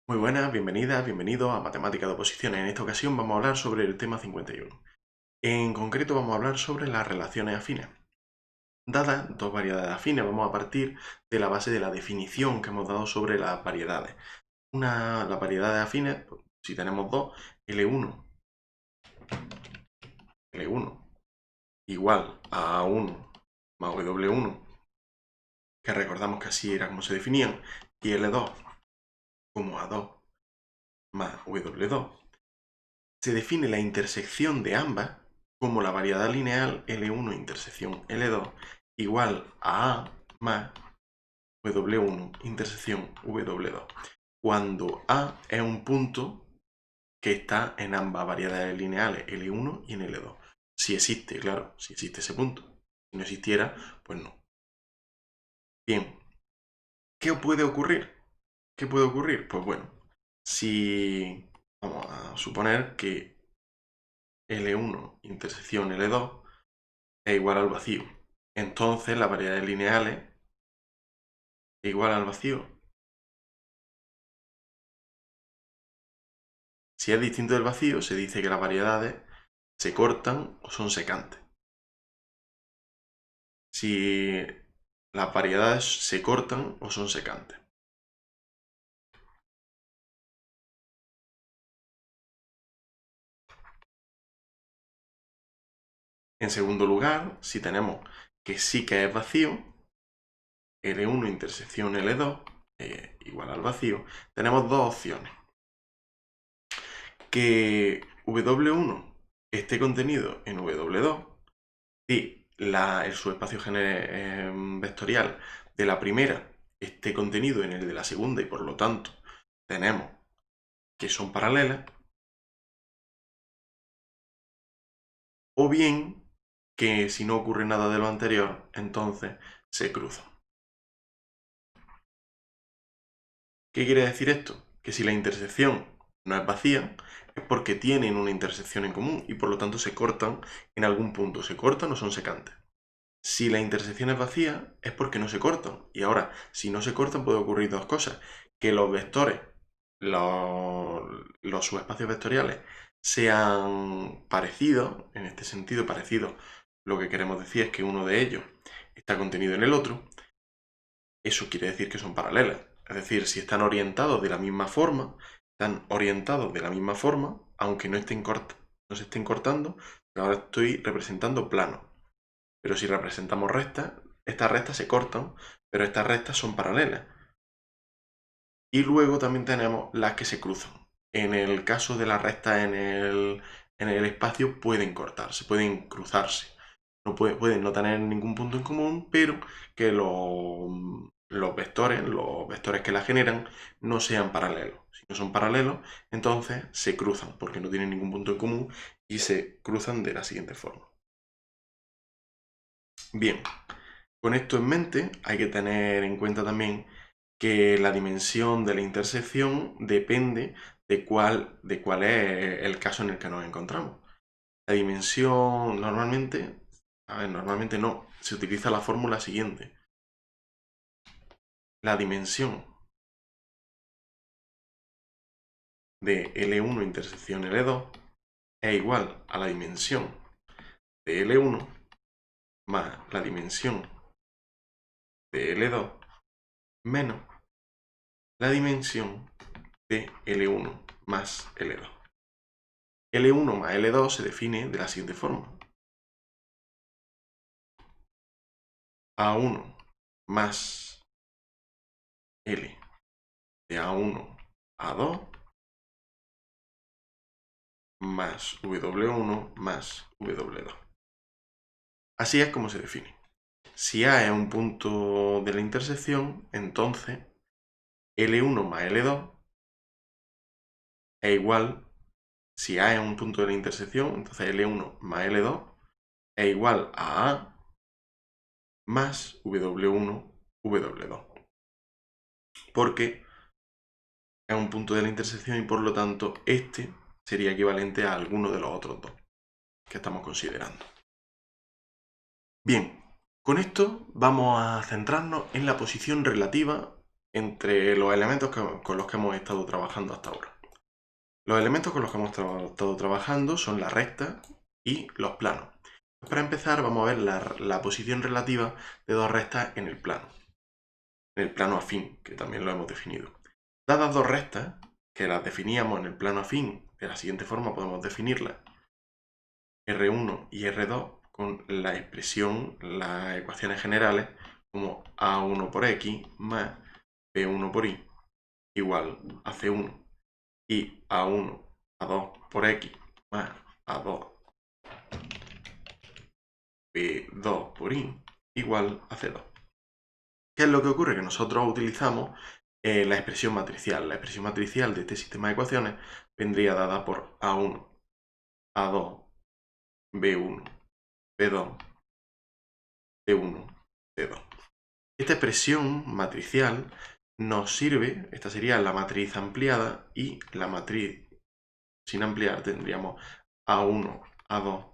Muy buenas, bienvenidas, bienvenidos a Matemática de Oposiciones. En esta ocasión vamos a hablar sobre el tema 51. En concreto vamos a hablar sobre las relaciones afines. Dadas dos variedades afines, vamos a partir de la base de la definición que hemos dado sobre las variedades. Las variedades afines, pues, si tenemos dos, L1 igual a A1 más W1, que recordamos que así era como se definían, y L2 como A2 más W2, se define la intersección de ambas como la variedad lineal L1 intersección L2 igual a A más W1 intersección W2, cuando A es un punto que está en ambas variedades lineales L1 y en L2. Si existe, claro, si existe ese punto. Si no existiera, pues no. Bien, ¿qué puede ocurrir? ¿Qué puede ocurrir? Pues bueno, si vamos a suponer que L1 intersección L2 es igual al vacío. Entonces las variedades lineales es igual al vacío. Si es distinto del vacío, se dice que las variedades se cortan o son secantes. Si las variedades se cortan o son secantes. En segundo lugar, si tenemos que sí que es vacío, L1 intersección L2 igual al vacío, tenemos dos opciones. Que W1 esté contenido en W2 y el subespacio vectorial de la primera esté contenido en el de la segunda y por lo tanto tenemos que son paralelas, o bien que si no ocurre nada de lo anterior, entonces se cruzan. ¿Qué quiere decir esto? Que si la intersección no es vacía, es porque tienen una intersección en común y por lo tanto se cortan en algún punto. Se cortan o son secantes. Si la intersección es vacía, es porque no se cortan. Y ahora, si no se cortan, puede ocurrir dos cosas. Que los vectores, los subespacios vectoriales, sean parecidos, en este sentido parecidos, lo que queremos decir es que uno de ellos está contenido en el otro. Eso quiere decir que son paralelas. Es decir, si están orientados de la misma forma, aunque no se estén cortando, ahora estoy representando planos. Pero si representamos rectas, estas rectas se cortan, pero estas rectas son paralelas. Y luego también tenemos las que se cruzan. En el caso de las rectas en el espacio pueden cortarse, pueden cruzarse. No pueden no tener ningún punto en común, pero que los vectores que la generan, no sean paralelos. Si no son paralelos, entonces se cruzan, porque no tienen ningún punto en común y se cruzan de la siguiente forma. Bien, con esto en mente hay que tener en cuenta también que la dimensión de la intersección depende de cuál es el caso en el que nos encontramos. La dimensión normalmente no, se utiliza la fórmula siguiente. La dimensión de L1 intersección L2 es igual a la dimensión de L1 más la dimensión de L2 menos la dimensión de L1 más L2. L1 más L2 se define de la siguiente forma. A1 más L de A1 a 2 más W1 más W2. Así es como se define. Si A es un punto de la intersección, entonces L1 más L2 es igual. Si A es un punto de la intersección, entonces L1 más L2 es igual a A más W1, W2. Porque es un punto de la intersección y por lo tanto este sería equivalente a alguno de los otros dos que estamos considerando. Bien, con esto vamos a centrarnos en la posición relativa entre los elementos con los que hemos estado trabajando hasta ahora. Los elementos con los que hemos estado trabajando son la recta y los planos. Para empezar, vamos a ver la posición relativa de dos rectas en el plano afín, que también lo hemos definido. Dadas dos rectas, que las definíamos en el plano afín, de la siguiente forma podemos definirlas: R1 y R2 con la expresión, las ecuaciones generales, como A1 por X más B1 por Y igual a C1, y A1, A2 por X más A2, B2 por Y igual a C2. ¿Qué es lo que ocurre? Que nosotros utilizamos la expresión matricial. La expresión matricial de este sistema de ecuaciones vendría dada por A1, A2, B1, B2, C1, C2. Esta expresión matricial nos sirve, esta sería la matriz ampliada, y la matriz sin ampliar tendríamos A1, A2,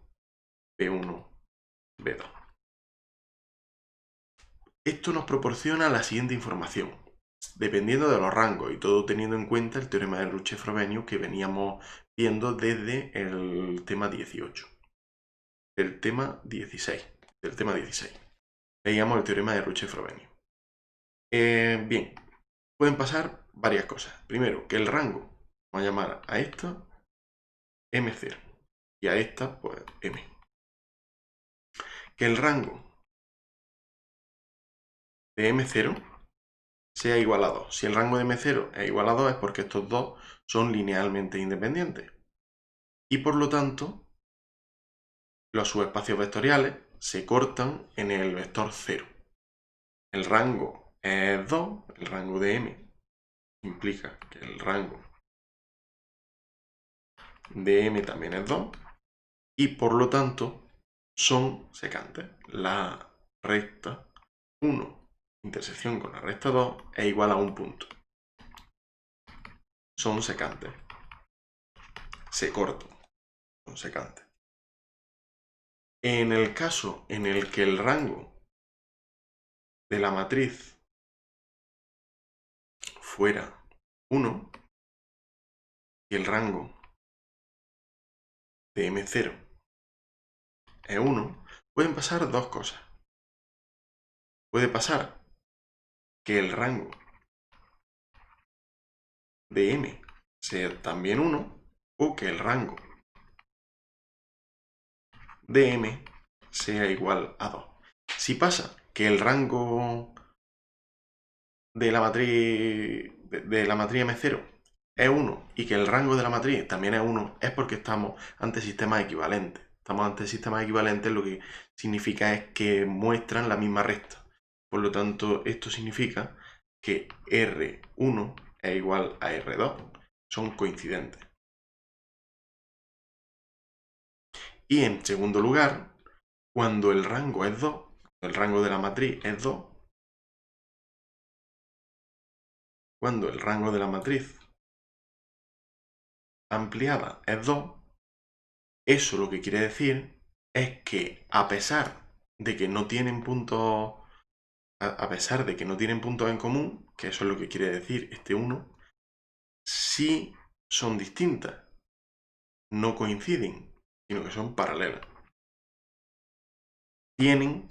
B1, B2. Esto nos proporciona la siguiente información, dependiendo de los rangos y todo teniendo en cuenta el teorema de Ruche-Frobenius que veníamos viendo desde el tema 18. Del tema 16. Veíamos el teorema de Ruche-Frobenius. Bien, pueden pasar varias cosas. Primero, que el rango, vamos a llamar a esto M0 y a esta, pues, M. Que el rango de M0 sea igual a 2. Si el rango de M0 es igual a 2 es porque estos dos son linealmente independientes. Y por lo tanto, los subespacios vectoriales se cortan en el vector 0. El rango es 2, el rango de M implica que el rango de M también es 2, y por lo tanto son secantes. La recta 1 intersección con la recta 2 es igual a un punto. Son secantes. Se cortan. Son secantes. En el caso en el que el rango de la matriz fuera 1 y el rango de M0 es 1, pueden pasar dos cosas. Puede pasar que el rango de M sea también 1, o que el rango de M sea igual a 2. Si pasa que el rango de la matriz M0 es 1 y que el rango de la matriz también es 1, es porque estamos ante sistemas equivalentes. Estamos ante sistemas equivalentes, lo que significa es que muestran la misma recta. Por lo tanto, esto significa que R1 es igual a R2. Son coincidentes. Y en segundo lugar, cuando el rango es 2, el rango de la matriz es 2, cuando el rango de la matriz ampliada es 2, eso lo que quiere decir es que a pesar de que no tienen puntos, en común, que eso es lo que quiere decir este 1, sí son distintas, no coinciden, sino que son paralelas. Tienen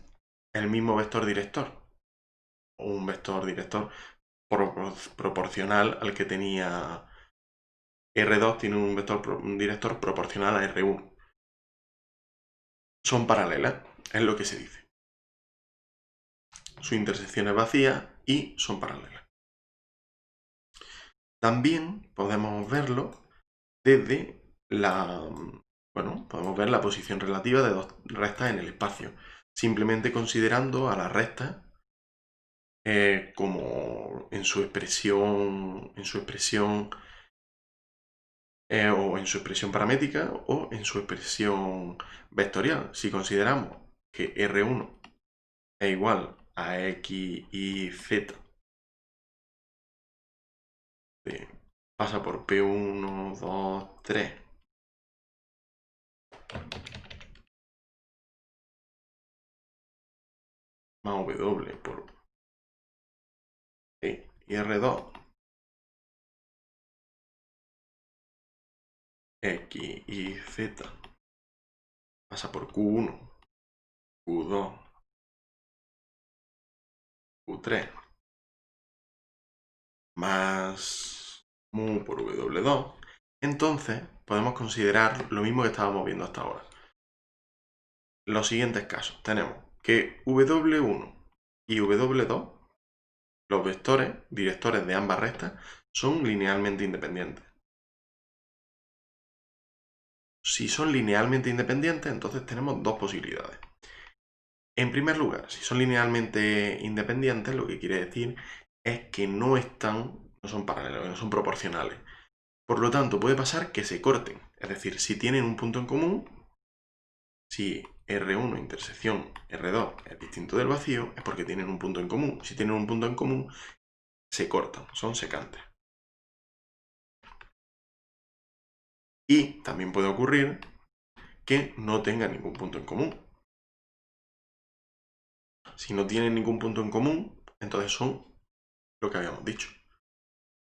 el mismo vector director, o un vector director proporcional al que tenía R2, tiene un vector director proporcional a R1. Son paralelas, es lo que se dice. Su intersección es vacía y son paralelas. También podemos verlo desde podemos ver la posición relativa de dos rectas en el espacio, simplemente considerando a las rectas como en su expresión o en su expresión paramétrica o en su expresión vectorial. Si consideramos que R1 es igual a X y Z, pasa por P1, 2, 3, más W por E y R2, X y Z pasa por Q1, Q2, Q3, más mu por W2, entonces podemos considerar lo mismo que estábamos viendo hasta ahora. Los siguientes casos. Tenemos que W1 y W2, los vectores directores de ambas rectas, son linealmente independientes. Si son linealmente independientes, entonces tenemos dos posibilidades. En primer lugar, si son linealmente independientes, lo que quiere decir es que no son paralelos, no son proporcionales. Por lo tanto, puede pasar que se corten. Es decir, si tienen un punto en común, si R1 intersección R2 es distinto del vacío, es porque tienen un punto en común. Si tienen un punto en común, se cortan, son secantes. Y también puede ocurrir que no tengan ningún punto en común. Si no tienen ningún punto en común, entonces son lo que habíamos dicho.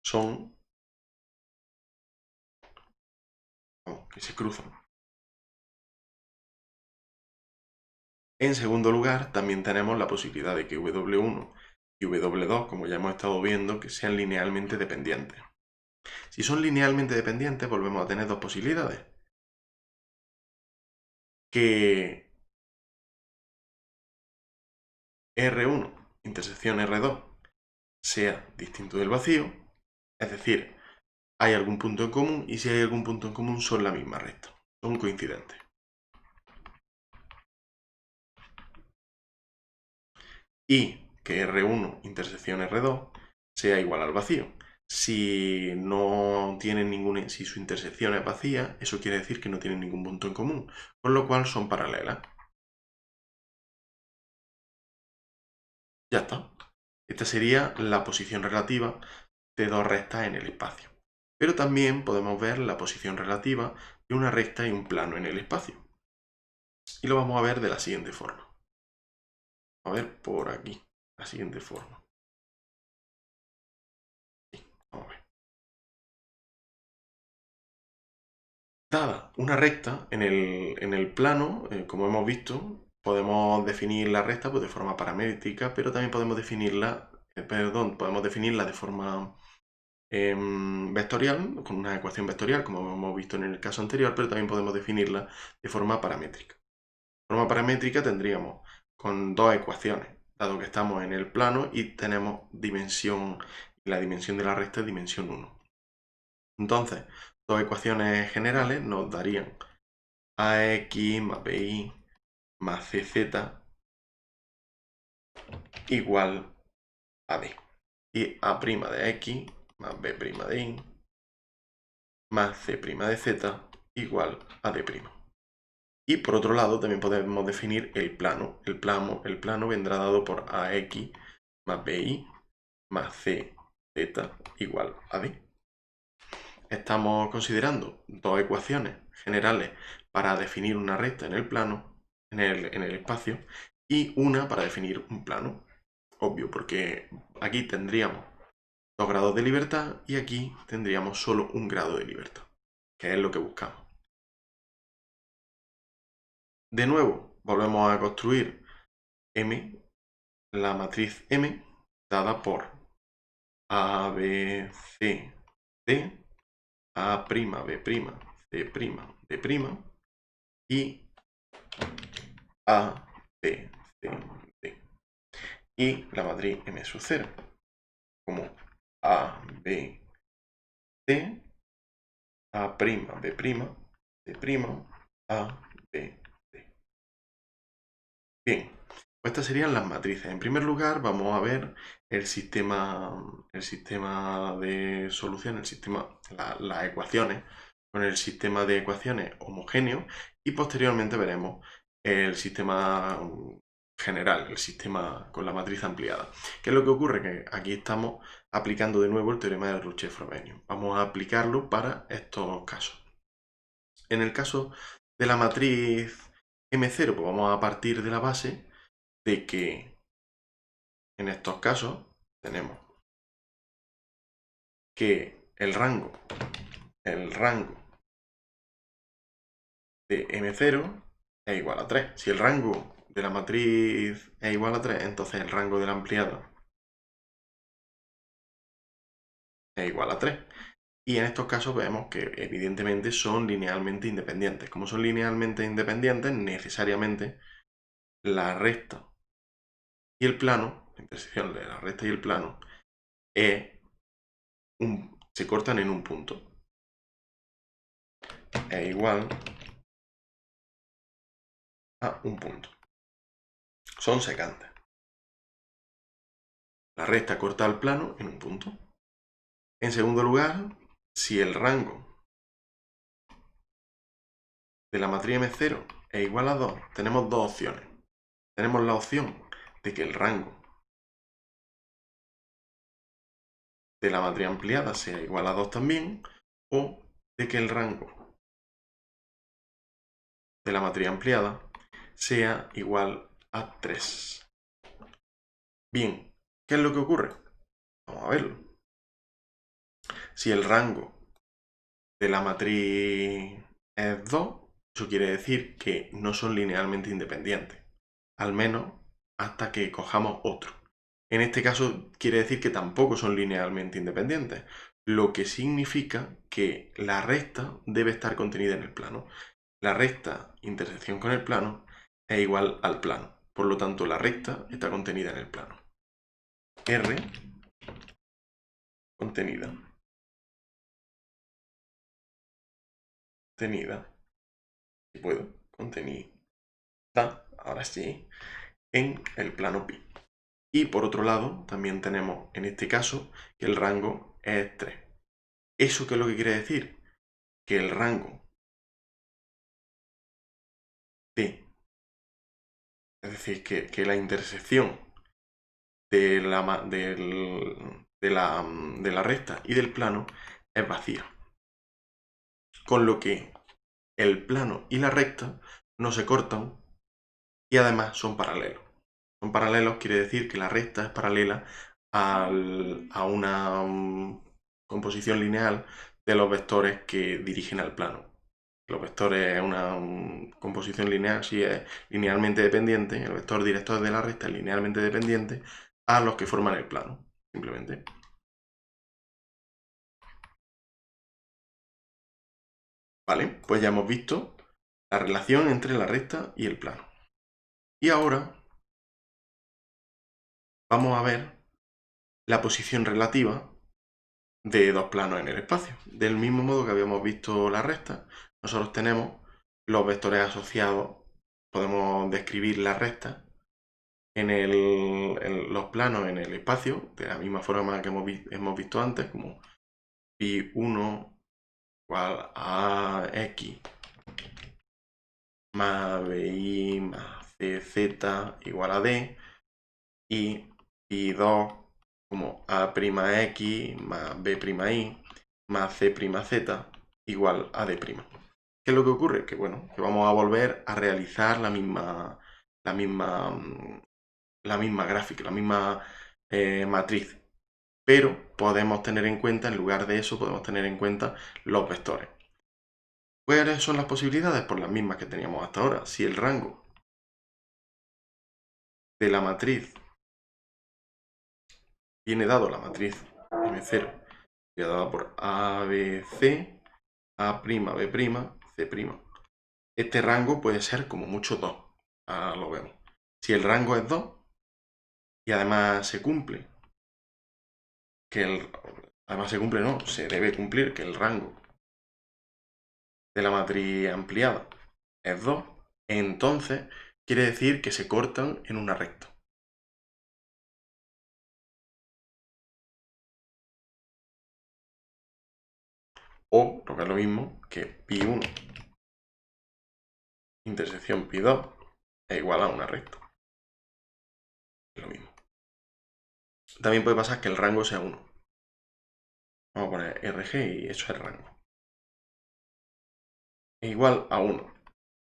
Son que se cruzan. En segundo lugar, también tenemos la posibilidad de que W1 y W2, como ya hemos estado viendo, que sean linealmente dependientes. Si son linealmente dependientes, volvemos a tener dos posibilidades. Que R1 intersección R2 sea distinto del vacío, es decir, hay algún punto en común, y si hay algún punto en común son la misma recta, son coincidentes. Y que R1 intersección R2 sea igual al vacío. Si no tienen si su intersección es vacía, eso quiere decir que no tienen ningún punto en común, con lo cual son paralelas. Ya está. Esta sería la posición relativa de dos rectas en el espacio. Pero también podemos ver la posición relativa de una recta y un plano en el espacio. Y lo vamos a ver de la siguiente forma. A ver por aquí, la siguiente forma. Sí, vamos a ver. Dada una recta en el plano, como hemos visto, podemos definir la recta pues, de forma paramétrica, pero también podemos definirla, podemos definirla de forma vectorial, con una ecuación vectorial, como hemos visto en el caso anterior, pero también podemos definirla de forma paramétrica. De forma paramétrica tendríamos con dos ecuaciones, dado que estamos en el plano y tenemos dimensión, la dimensión de la recta es dimensión 1. Entonces, dos ecuaciones generales nos darían AX más BY más CZ igual a D. Y A' de X más B' de Y más C' de Z igual a D'. Y por otro lado también podemos definir el plano. El plano vendrá dado por AX más BY más CZ igual a D. Estamos considerando dos ecuaciones generales para definir una recta en el plano, en el espacio, y una para definir un plano. Obvio, porque aquí tendríamos 2 grados de libertad y aquí tendríamos solo 1 grado de libertad, que es lo que buscamos. De nuevo, volvemos a construir M, la matriz M, dada por A, B, C, D, A', B', C', D', y A, B, C, D. Y la matriz M sub 0, como A, B, C, A', B', D', A, B, D. Bien, pues estas serían las matrices. En primer lugar, vamos a ver el sistema de solución, las ecuaciones, con el sistema de ecuaciones homogéneo, y posteriormente veremos el sistema general, el sistema con la matriz ampliada. ¿Qué es lo que ocurre? Que aquí estamos aplicando de nuevo el teorema de Ricci-Frobenius. Vamos a aplicarlo para estos casos. En el caso de la matriz M0, pues vamos a partir de la base de que en estos casos tenemos que el rango de M0 es igual a 3. Si el rango de la matriz es igual a 3, entonces el rango de la ampliada es igual a 3. Y en estos casos vemos que evidentemente son linealmente independientes. Como son linealmente independientes, necesariamente la recta y el plano, la intersección de la recta y el plano, se cortan en un punto. Es igual a un punto. Son secantes. La recta corta al plano en un punto. En segundo lugar, si el rango de la matriz M0 es igual a 2, tenemos dos opciones. Tenemos la opción de que el rango de la matriz ampliada sea igual a 2 también, o de que el rango de la matriz ampliada sea igual a 3. Bien, ¿qué es lo que ocurre? Vamos a verlo. Si el rango de la matriz es 2, eso quiere decir que no son linealmente independientes, al menos hasta que cojamos otro. En este caso quiere decir que tampoco son linealmente independientes, lo que significa que la recta debe estar contenida en el plano. La recta intersección con el plano es igual al plano, por lo tanto la recta está contenida en el plano. R contenida, si puedo, contenida, ahora sí, en el plano pi. Y por otro lado, también tenemos en este caso que el rango es 3. ¿Eso qué es lo que quiere decir? Que el rango de, es decir, que la intersección de la recta y del plano es vacía. Con lo que el plano y la recta no se cortan y además son paralelos. Son paralelos quiere decir que la recta es paralela a una composición lineal de los vectores que dirigen al plano. Los vectores es una composición lineal, si es linealmente dependiente, el vector director de la recta es linealmente dependiente a los que forman el plano, simplemente. Vale, pues ya hemos visto la relación entre la recta y el plano. Y ahora vamos a ver la posición relativa de dos planos en el espacio. Del mismo modo que habíamos visto la recta, nosotros tenemos los vectores asociados, podemos describir la recta en los planos en el espacio, de la misma forma que hemos visto antes, como pi1 igual a x más bi más cz igual a d, y pi2 como a'x más b'y más c'z igual a d'. ¿Qué es lo que ocurre? Que bueno, que vamos a volver a realizar la misma gráfica, la misma matriz. Pero podemos tener en cuenta, en lugar de eso, podemos tener en cuenta los vectores. ¿Cuáles son las posibilidades? Pues las mismas que teníamos hasta ahora. Si el rango de la matriz viene dado, la matriz M0, viene dada por ABC, A', B', C'. Este rango puede ser como mucho 2. Ahora lo vemos. Si el rango es 2 y además se cumple, se debe cumplir que el rango de la matriz ampliada es 2, entonces quiere decir que se cortan en una recta. O, lo que es lo mismo, que pi1 intersección pi2 es igual a una recta. Es lo mismo. También puede pasar que el rango sea 1. Vamos a poner RG y eso es el rango. Es igual a 1.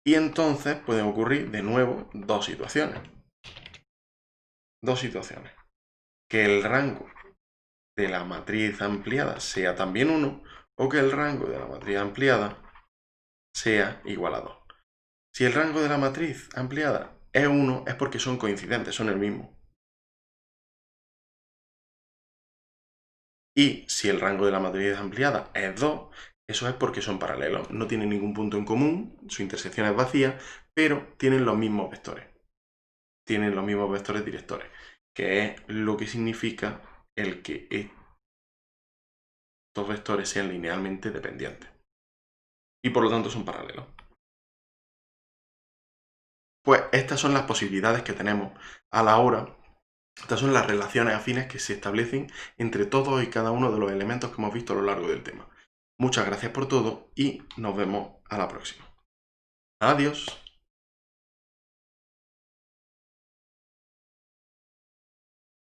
Y entonces pueden ocurrir de nuevo dos situaciones. Que el rango de la matriz ampliada sea también 1 o que el rango de la matriz ampliada sea igual a 2. Si el rango de la matriz ampliada es 1 es porque son coincidentes, son el mismo. Y si el rango de la matriz ampliada es 2, eso es porque son paralelos. No tienen ningún punto en común, su intersección es vacía, pero tienen los mismos vectores. Tienen los mismos vectores directores, que es lo que significa el que estos vectores sean linealmente dependientes. Y por lo tanto son paralelos. Pues estas son las posibilidades que tenemos a la hora. Estas son las relaciones afines que se establecen entre todos y cada uno de los elementos que hemos visto a lo largo del tema. Muchas gracias por todo y nos vemos a la próxima. Adiós.